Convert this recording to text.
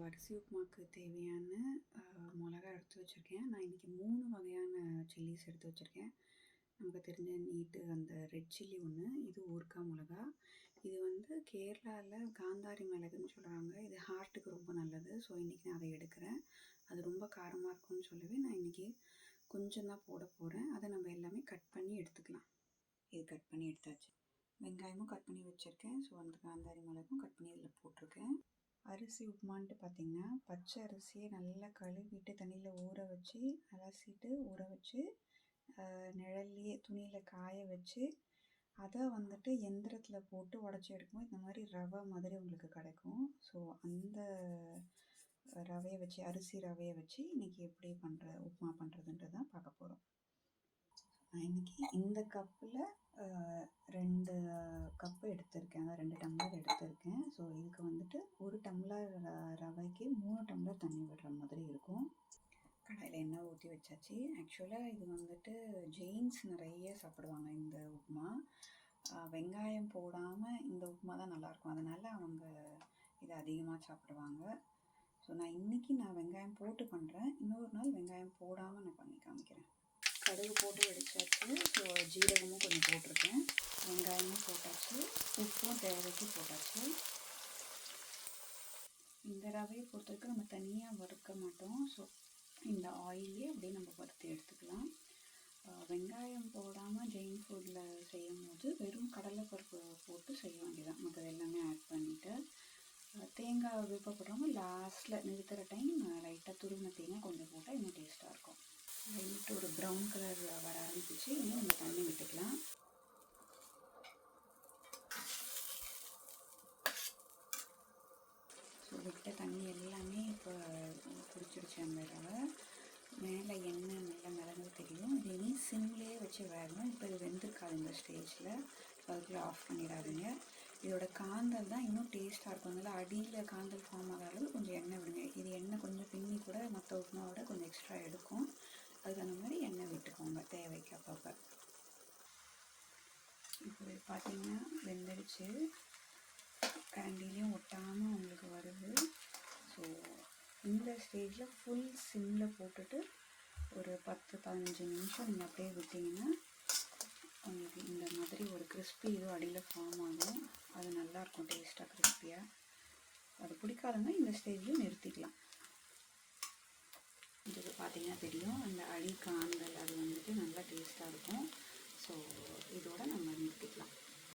அரிசி உப்புமாவுக்கு தேவையான மிளகா எடுத்து வச்சுருக்கேன். நான் இன்றைக்கி 3 வகையான சில்லிஸ் எடுத்து வச்சுருக்கேன். நமக்கு தெரிஞ்ச நீட்டு அந்த ரெட் சில்லி ஒன்று, இது ஊர்க்கா மிளகா. இது வந்து கேரளாவில் காந்தாரி மிளகுன்னு சொல்கிறாங்க. இது ஹார்ட்டுக்கு ரொம்ப நல்லது. ஸோ இன்றைக்கி நான் அதை எடுக்கிறேன். அது ரொம்ப காரமாக இருக்கும்னு சொல்லவே நான் இன்றைக்கி கொஞ்சம் தான் போட போகிறேன். அதை நம்ம எல்லாமே கட் பண்ணி எடுத்துக்கலாம். இது கட் பண்ணி எடுத்தாச்சு. வெங்காயமும் கட் பண்ணி வச்சுருக்கேன். ஸோ அந்த காந்தாரி மிளகும் கட் பண்ணி இதில் போட்டிருக்கேன். அரிசி உப்புமான்ட்டு பார்த்திங்கன்னா, பச்சை அரிசியை நல்லா கழுவிட்டு தண்ணியில் ஊற வச்சு அலசிட்டு ஊற வச்சு நிழல்லையே துணியில் காய வச்சு அதை வந்துட்டு எந்திரத்தில் போட்டு உடச்சி எடுக்கும்போது இந்த மாதிரி ரவை மாதிரி உங்களுக்கு கிடைக்கும். ஸோ அந்த ரவையை வச்சு அரிசி ரவையை வச்சு இன்றைக்கி எப்படி உப்புமா பண்ணுறதுன்றது தான் பார்க்க போகிறோம். நான் இன்றைக்கி இந்த கப்பில் 2 கப்பு எடுத்திருக்கேன், அதாவது 2 டம்ளர் எடுத்திருக்கேன். ஸோ இதுக்கு வந்துட்டு 1 டம்ளர் ரவைக்கு 3 டம்ளர் தண்ணி விடுற மாதிரி இருக்கும். கடாயில் எண்ணெய் ஊற்றி வச்சாச்சு. ஆக்சுவலாக இது வந்துட்டு ஜெயின்ஸ் நிறைய சாப்பிடுவாங்க இந்த உப்புமா. வெங்காயம் போடாமல் இந்த உப்புமா தான் நல்லாயிருக்கும், அதனால் அவங்க இதை அதிகமாக சாப்பிடுவாங்க. ஸோ நான் இன்றைக்கி வெங்காயம் போட்டு பண்ணுறேன். இன்னொரு நாள் வெங்காயம் போடாமல் நான் பண்ணி காமிக்கிறேன். கடுகு போட்டு வெடிச்சாச்சு. ஸோ ஜீரகமும் கொஞ்சம் போட்டிருக்கேன், வெங்காயமும் போட்டாச்சு, உப்பும் தேவைக்கு போட்டாச்சு. இந்த ரவையை பொறுத்தவரைக்கும் நம்ம தனியாக வறுக்க மாட்டோம். ஸோ இந்த ஆயிலே அப்படியே நம்ம வறுத்து எடுத்துக்கலாம். வெங்காயம் போடாமல் ஜெயின் ஃபுட்டில் செய்யும் போது வெறும் கடலைப்பருப்பு போட்டு செய்ய வேண்டியதான். மற்ற எல்லாமே ஆட் பண்ணிவிட்டு தேங்காய் விருப்பப்படுறவங்க லாஸ்ட்டில் நிறுத்துகிற டைம் லைட்டாக துருவின தேங்காய் கொஞ்சம் போட்டால் இன்னும் டேஸ்ட்டாக இருக்கும். லைட்டு ஒரு ப்ரௌன் கலர் வர ஆரம்பிச்சு இன்னும் நம்ம தண்ணி விட்டுக்கலாம். ஸோ விட்ட தண்ணி எல்லாமே இப்போ பிடிச்சிருச்சு. அந்த ரவை மேலே எண்ணெய் நல்லா மிளகு தெரியும். இது இனி சிம்லேயே வச்சு வேகணும். இப்போ இது வெந்திருக்காது இந்த ஸ்டேஜில், அதுக்குள்ளே ஆஃப் பண்ணிடாதீங்க. இதோட காந்தல் தான் இன்னும் டேஸ்ட்டாக இருக்கும். அதனால் அடியில் காந்தல் ஃபார்ம் ஆகிற அளவு கொஞ்சம் எண்ணெய் விடுங்க. இது எண்ணெய் கொஞ்சம் பின்னி கூட மற்ற உப்புமாவோட கொஞ்சம் எக்ஸ்ட்ரா எடுக்கும். அதுக்கு அந்த மாதிரி எண்ணெய் விட்டுக்கோங்க தேவைக்கு அப்பப்போ. இப்போ பார்த்திங்கன்னா வெந்துடுச்சு, கரண்டிலையும் ஒட்டாமல் உங்களுக்கு வருது. ஸோ இந்த ஸ்டேஜில் ஃபுல் சிம்மில் போட்டுட்டு ஒரு 10-15 நிமிஷம் நீங்கள் அப்படியே விட்டிங்கன்னா உங்களுக்கு இந்த மாதிரி ஒரு கிறிஸ்பி இதுவும் அடியில் ஃபார்ம் ஆகும். அது நல்லாயிருக்கும் டேஸ்ட்டாக கிறிஸ்பியாக. அது பிடிக்காதவங்க இந்த ஸ்டேஜில் நிறுத்திக்கலாம். இதுக்கு பார்த்திங்கன்னா தெரியும், அந்த அடி காந்தல் அது வந்துட்டு நல்லா டேஸ்ட்டாக இருக்கும். ஸோ இதோட நம்ம நிறுத்திக்கலாம்.